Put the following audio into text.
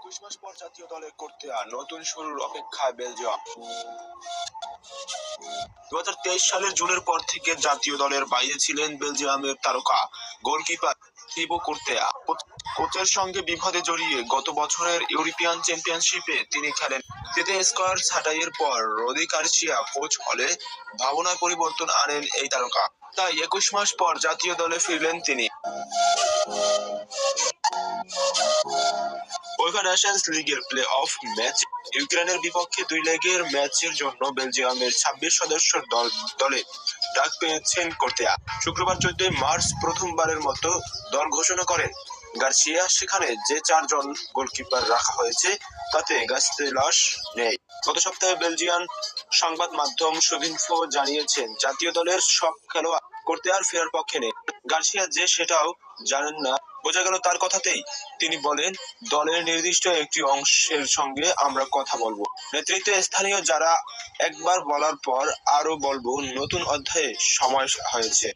21 মাস পর জাতীয় দলে করতে নতুন শুরুর অপেক্ষায় বেলজিয়াম। 2023 সালের জুনের পর থেকে জাতীয় দলের বাইরে ছিলেন বেলজিয়ামের তারকা গোলকিপার থিবো কুর্তেয়া। কোচের সঙ্গে বিবাদে জড়িয়ে গত বছরের ইউরোপিয়ান চ্যাম্পিয়নশিপে তিনি খেলেন। এতে স্কোয়াড ছাঁটাইয়ের পর রদি গার্সিয়া কোচ হলে ভাবনায় পরিবর্তন আনেন এই তারকা। তাই 21 মাস পর জাতীয় দলে ফিরলেন তিনি। উয়েফা নেশনস লিগের প্লে অফ ম্যাচ ইউক্রেনের বিপক্ষে 2 লেগের ম্যাচের জন্য বেলজিয়ামের 26 সদস্যের দলে ডাক পেয়েছেন কুর্তেয়া। শুক্রবার 14 মার্চ প্রথমবারের মতো দল ঘোষণা করেন গার্সিয়া। সেখানে যে 4 জন গোলকিপার রাখা হয়েছে তাতে গাস্তেলাস নেই। গত সপ্তাহে বেলজিয়ান সংবাদ মাধ্যম সোভিনফো জানিয়েছেন জাতীয় দলের সব খেলোয়াড় কুর্তেয়ার ফেরার পক্ষে নেই। গার্সিয়া যে সেটাও জানেন না, বোঝা গেল তার কথাতেই। তিনি বলেন, দলের নির্দিষ্ট একটি অংশের সঙ্গে আমরা কথা বলবো। নেতৃত্বে স্থানীয় যারা একবার বলার পর আরো বলবো, নতুন অধ্যায়ে সময় হয়েছে।